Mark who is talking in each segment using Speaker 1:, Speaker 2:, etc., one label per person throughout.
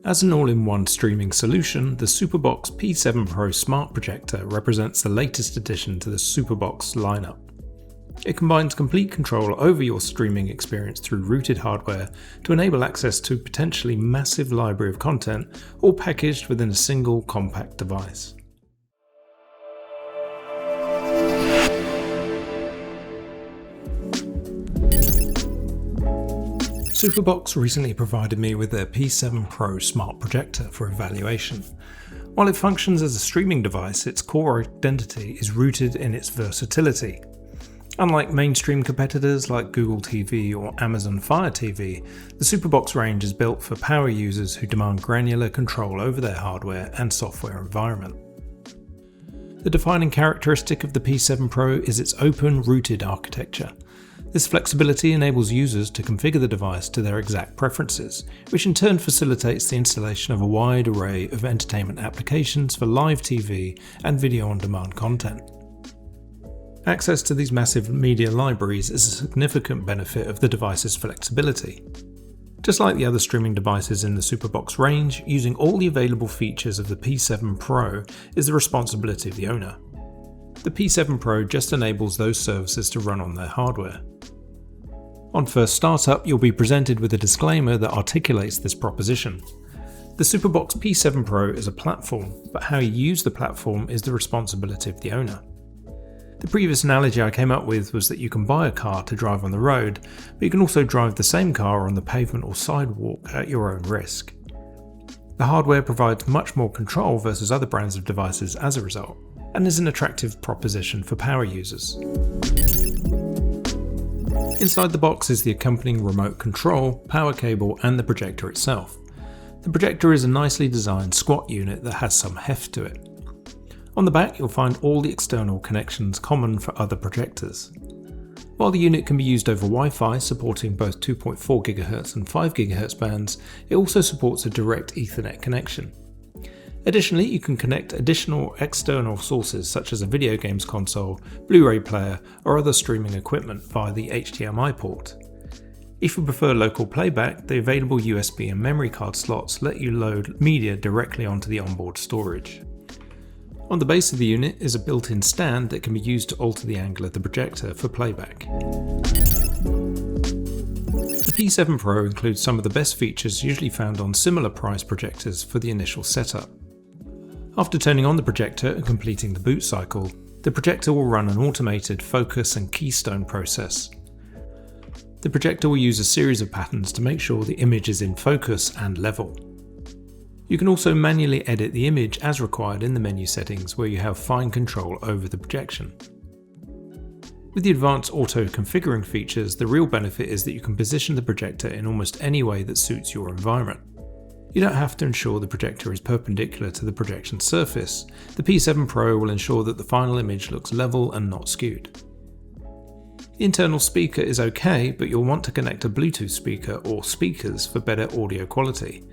Speaker 1: As an all-in-one streaming solution, the SuperBox P7 Pro Smart Projector represents the latest addition to the SuperBox lineup. It combines complete control over your streaming experience through rooted hardware to enable access to a potentially massive library of content, all packaged within a single compact device. SuperBox recently provided me with their P7 Pro Smart Projector for evaluation. While it functions as a streaming device, its core identity is rooted in its versatility. Unlike mainstream competitors like Google TV or Amazon Fire TV, the SuperBox range is built for power users who demand granular control over their hardware and software environment. The defining characteristic of the P7 Pro is its open, rooted architecture. This flexibility enables users to configure the device to their exact preferences, which in turn facilitates the installation of a wide array of entertainment applications for live TV and video-on-demand content. Access to these massive media libraries is a significant benefit of the device's flexibility. Just like the other streaming devices in the SuperBox range, using all the available features of the P7 Pro is the responsibility of the owner. The P7 Pro just enables those services to run on their hardware. On first startup, you'll be presented with a disclaimer that articulates this proposition. The SuperBox P7 Pro is a platform, but how you use the platform is the responsibility of the owner. The previous analogy I came up with was that you can buy a car to drive on the road, but you can also drive the same car on the pavement or sidewalk at your own risk. The hardware provides much more control versus other brands of devices as a result, and is an attractive proposition for power users. Inside the box is the accompanying remote control, power cable, and the projector itself. The projector is a nicely designed squat unit that has some heft to it. On the back, you'll find all the external connections common for other projectors. While the unit can be used over Wi-Fi supporting both 2.4 GHz and 5 GHz bands, it also supports a direct Ethernet connection. Additionally, you can connect additional external sources such as a video games console, Blu-ray player, or other streaming equipment via the HDMI port. If you prefer local playback, the available USB and memory card slots let you load media directly onto the onboard storage. On the base of the unit is a built-in stand that can be used to alter the angle of the projector for playback. The P7 Pro includes some of the best features usually found on similar price projectors for the initial setup. After turning on the projector and completing the boot cycle, the projector will run an automated focus and keystone process. The projector will use a series of patterns to make sure the image is in focus and level. You can also manually edit the image as required in the menu settings where you have fine control over the projection. With the advanced auto configuring features, the real benefit is that you can position the projector in almost any way that suits your environment. You don't have to ensure the projector is perpendicular to the projection surface. The P7 Pro will ensure that the final image looks level and not skewed. The internal speaker is okay, but you'll want to connect a Bluetooth speaker or speakers for better audio quality.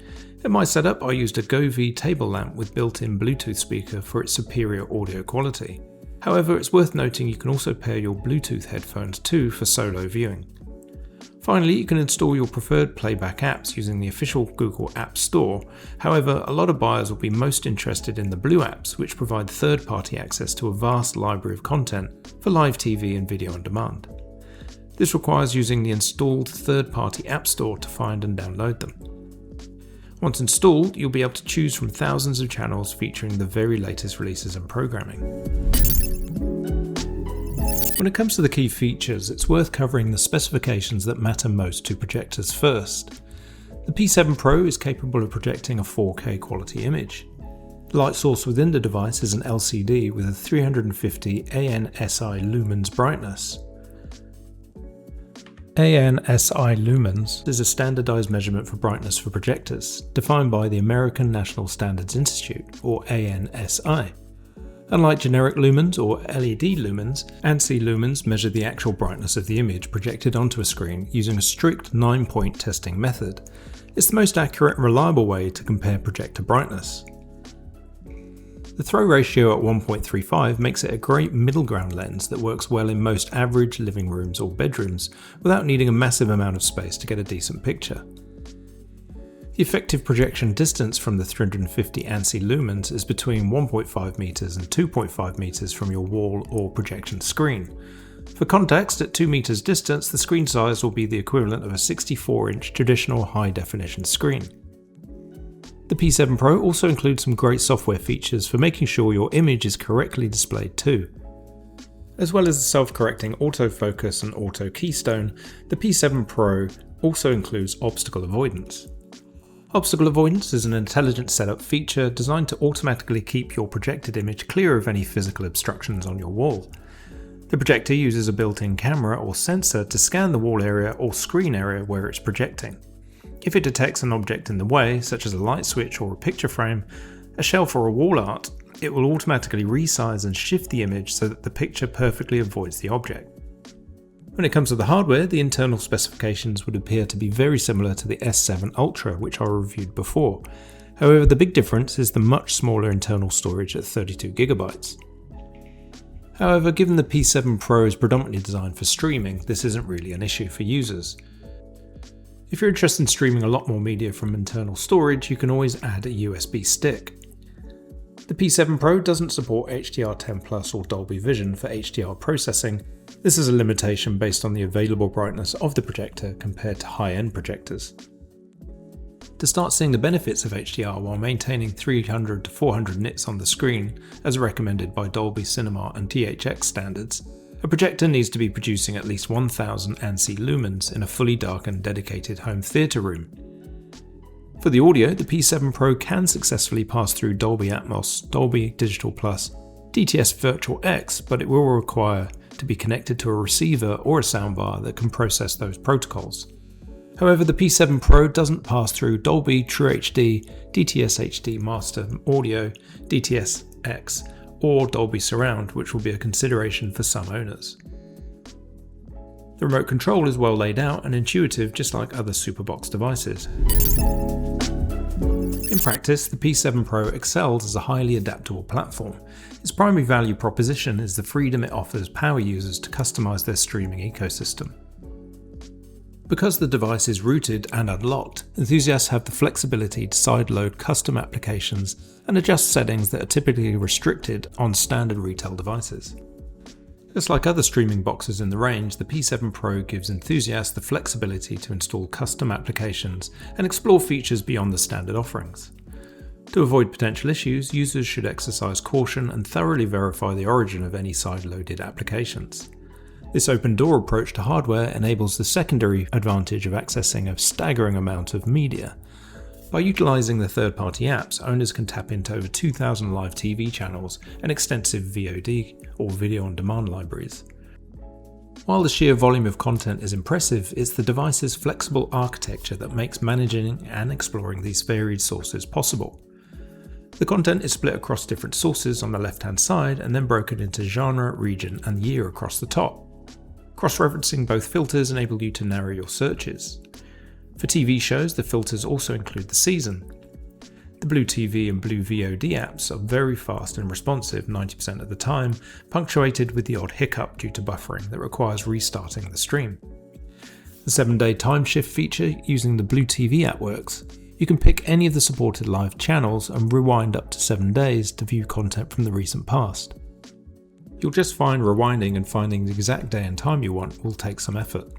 Speaker 1: In my setup, I used a Govee table lamp with built-in Bluetooth speaker for its superior audio quality. However, it's worth noting you can also pair your Bluetooth headphones too for solo viewing. Finally, you can install your preferred playback apps using the official Google App Store. However, a lot of buyers will be most interested in the Blue apps, which provide third-party access to a vast library of content for live TV and video on demand. This requires using the installed third-party App Store to find and download them. Once installed, you'll be able to choose from thousands of channels featuring the very latest releases and programming. When it comes to the key features, it's worth covering the specifications that matter most to projectors first. The P7 Pro is capable of projecting a 4K quality image. The light source within the device is an LCD with a 350 ANSI lumens brightness. ANSI lumens is a standardized measurement for brightness for projectors, defined by the American National Standards Institute, or ANSI. Unlike generic lumens or LED lumens, ANSI lumens measure the actual brightness of the image projected onto a screen using a strict 9-point testing method. It's the most accurate and reliable way to compare projector brightness. The throw ratio at 1.35 makes it a great middle ground lens that works well in most average living rooms or bedrooms without needing a massive amount of space to get a decent picture. The effective projection distance from the 350 ANSI lumens is between 1.5 meters and 2.5 meters from your wall or projection screen. For context, at 2 meters distance, the screen size will be the equivalent of a 64-inch traditional high-definition screen. The P7 Pro also includes some great software features for making sure your image is correctly displayed too. As well as the self-correcting autofocus and auto keystone, the P7 Pro also includes obstacle avoidance. Obstacle avoidance is an intelligent setup feature designed to automatically keep your projected image clear of any physical obstructions on your wall. The projector uses a built-in camera or sensor to scan the wall area or screen area where it's projecting. If it detects an object in the way, such as a light switch or a picture frame, a shelf or a wall art, it will automatically resize and shift the image so that the picture perfectly avoids the object. When it comes to the hardware, the internal specifications would appear to be very similar to the S7 Ultra, which I reviewed before. However, the big difference is the much smaller internal storage at 32GB. However, given the P7 Pro is predominantly designed for streaming, this isn't really an issue for users. If you're interested in streaming a lot more media from internal storage, you can always add a USB stick. The P7 Pro doesn't support HDR10 Plus or Dolby Vision for HDR processing. This is a limitation based on the available brightness of the projector compared to high-end projectors. To start seeing the benefits of HDR while maintaining 300 to 400 nits on the screen, as recommended by Dolby Cinema and THX standards, a projector needs to be producing at least 1000 ANSI lumens in a fully darkened dedicated home theatre room. For the audio, the P7 Pro can successfully pass through Dolby Atmos, Dolby Digital Plus, DTS Virtual X, but it will require to be connected to a receiver or a soundbar that can process those protocols. However, the P7 Pro doesn't pass through Dolby, True HD, DTS HD Master Audio, DTS X, or Dolby Surround, which will be a consideration for some owners. The remote control is well laid out and intuitive, just like other SuperBox devices. In practice, the P7 Pro excels as a highly adaptable platform. Its primary value proposition is the freedom it offers power users to customize their streaming ecosystem. Because the device is rooted and unlocked, enthusiasts have the flexibility to sideload custom applications and adjust settings that are typically restricted on standard retail devices. Just like other streaming boxes in the range, the P7 Pro gives enthusiasts the flexibility to install custom applications and explore features beyond the standard offerings. To avoid potential issues, users should exercise caution and thoroughly verify the origin of any side-loaded applications. This open door approach to hardware enables the secondary advantage of accessing a staggering amount of media. By utilising the third-party apps, owners can tap into over 2,000 live TV channels and extensive VOD or video on demand libraries. While the sheer volume of content is impressive, it's the device's flexible architecture that makes managing and exploring these varied sources possible. The content is split across different sources on the left-hand side and then broken into genre, region and year across the top. Cross-referencing both filters enable you to narrow your searches. For TV shows, the filters also include the season. The Blue TV and Blue VOD apps are very fast and responsive 90% of the time, punctuated with the odd hiccup due to buffering that requires restarting the stream. The 7-day time shift feature using the Blue TV app works. You can pick any of the supported live channels and rewind up to 7 days to view content from the recent past. You'll just find rewinding and finding the exact day and time you want will take some effort.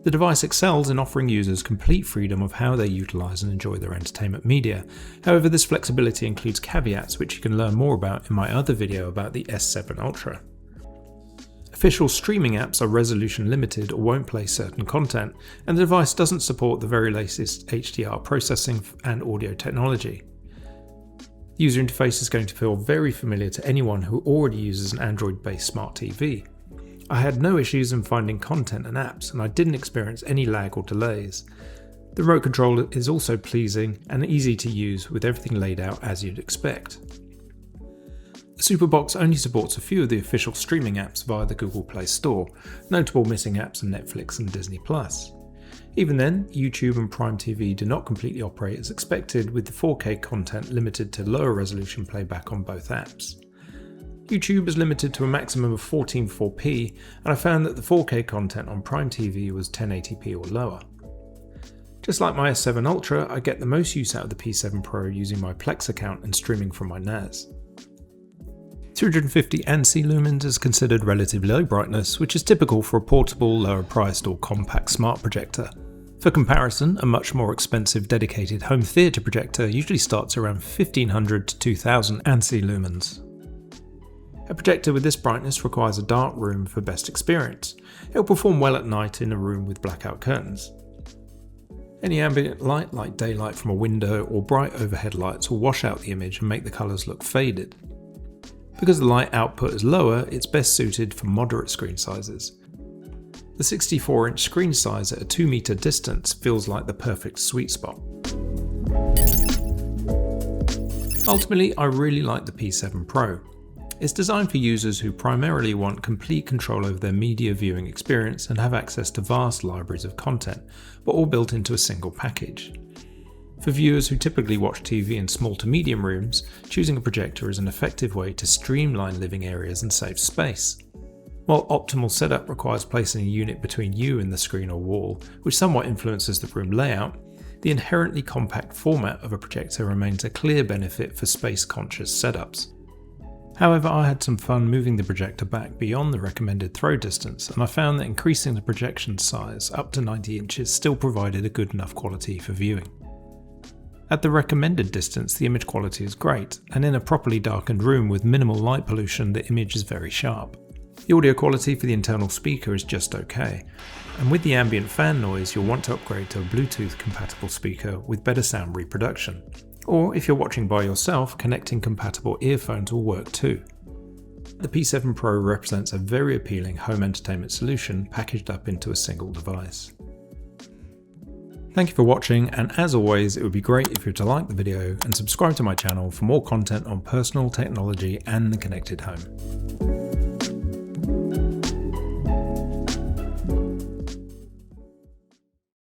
Speaker 1: The device excels in offering users complete freedom of how they utilise and enjoy their entertainment media. However, this flexibility includes caveats which you can learn more about in my other video about the S7 Ultra. Official streaming apps are resolution limited or won't play certain content, and the device doesn't support the very latest HDR processing and audio technology. The user interface is going to feel very familiar to anyone who already uses an Android-based smart TV. I had no issues in finding content and apps, and I didn't experience any lag or delays. The remote control is also pleasing and easy to use with everything laid out as you'd expect. The SuperBox only supports a few of the official streaming apps via the Google Play Store, notable missing apps are Netflix and Disney+. Even then, YouTube and Prime TV do not completely operate as expected, with the 4K content limited to lower resolution playback on both apps. YouTube is limited to a maximum of 1440p, and I found that the 4K content on Prime TV was 1080p or lower. Just like my S7 Ultra, I get the most use out of the P7 Pro using my Plex account and streaming from my NAS. 250 ANSI lumens is considered relatively low brightness, which is typical for a portable, lower priced or compact smart projector. For comparison, a much more expensive dedicated home theatre projector usually starts around 1500 to 2000 ANSI lumens. A projector with this brightness requires a dark room for best experience. It will perform well at night in a room with blackout curtains. Any ambient light like daylight from a window or bright overhead lights will wash out the image and make the colours look faded. Because the light output is lower, it's best suited for moderate screen sizes. The 64-inch screen size at a 2 meter distance feels like the perfect sweet spot. Ultimately, I really like the P7 Pro. It's designed for users who primarily want complete control over their media viewing experience and have access to vast libraries of content, but all built into a single package. For viewers who typically watch TV in small to medium rooms, choosing a projector is an effective way to streamline living areas and save space. While optimal setup requires placing a unit between you and the screen or wall, which somewhat influences the room layout, the inherently compact format of a projector remains a clear benefit for space-conscious setups. However, I had some fun moving the projector back beyond the recommended throw distance, and I found that increasing the projection size up to 90 inches still provided a good enough quality for viewing. At the recommended distance, the image quality is great, and in a properly darkened room with minimal light pollution, the image is very sharp. The audio quality for the internal speaker is just okay, and with the ambient fan noise, you'll want to upgrade to a Bluetooth compatible speaker with better sound reproduction. Or if you're watching by yourself, connecting compatible earphones will work too. The P7 Pro represents a very appealing home entertainment solution packaged up into a single device. Thank you for watching, and as always, it would be great if you were to like the video and subscribe to my channel for more content on personal technology and the connected home.